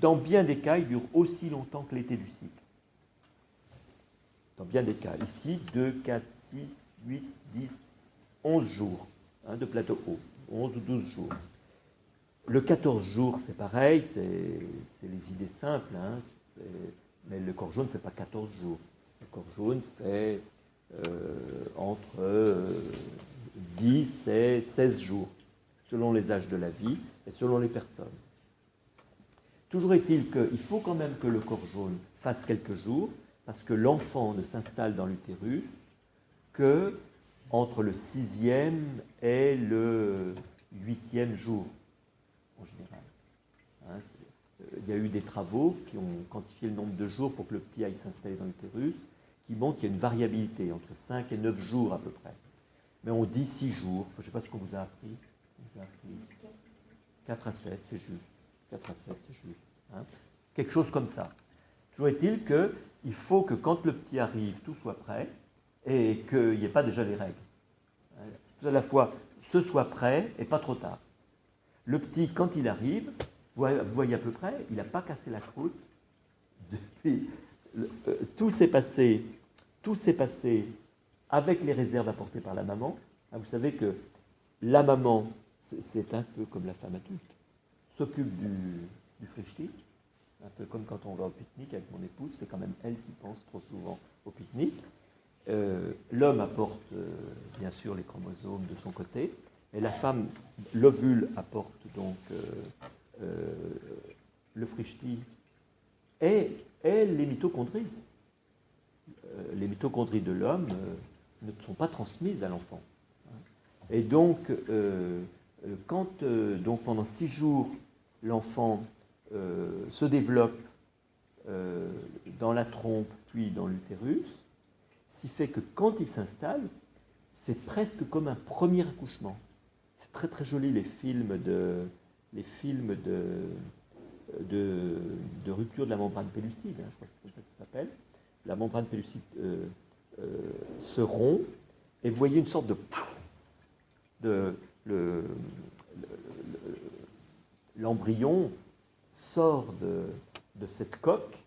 dans bien des cas, il dure aussi longtemps que l'été du cycle. Dans bien des cas. Ici, 2, 4, 6, 8, 10, 11 jours de plateau haut. 11 ou 12 jours. Le 14 jours, c'est pareil, c'est les idées simples. Mais le corps jaune ne fait pas 14 jours. Le corps jaune fait entre 10 et 16 jours, selon les âges de la vie et selon les personnes. Toujours est-il qu'il faut quand même que le corps jaune fasse quelques jours, parce que l'enfant ne s'installe dans l'utérus que entre le 6e et le 8e jour, en général. Il y a eu des travaux qui ont quantifié le nombre de jours pour que le petit aille s'installer dans l'utérus. qui montre qu'il y a une variabilité entre 5 et 9 jours à peu près. Mais on dit 6 jours. Enfin, je ne sais pas ce qu'on vous a appris. On vous a appris 4 à 7, c'est juste. 4 à 7, c'est juste. Hein. Quelque chose comme ça. Toujours est-il qu'il faut que quand le petit arrive, tout soit prêt et qu'il n'y ait pas déjà les règles. Tout à la fois, ce soit prêt et pas trop tard. Le petit, quand il arrive, vous voyez à peu près, il n'a pas cassé la croûte. Depuis, tout s'est passé avec les réserves apportées par la maman. Vous savez que la maman, c'est un peu comme la femme adulte, s'occupe du frichti, un peu comme quand on va au pique-nique avec mon épouse, c'est quand même elle qui pense trop souvent au pique-nique. L'homme apporte bien sûr les chromosomes de son côté, et la femme, l'ovule, apporte donc le frichti et les mitochondries. Les mitochondries de l'homme ne sont pas transmises à l'enfant. Et donc, quand donc pendant 6 jours, l'enfant se développe dans la trompe, puis dans l'utérus, ce qui fait que quand il s'installe, c'est presque comme un premier accouchement. C'est très très joli les films de rupture de la membrane pellucide, je crois que c'est comme ça que ça s'appelle. La membrane pellucide se rompt, et vous voyez une sorte l'embryon sort de cette coque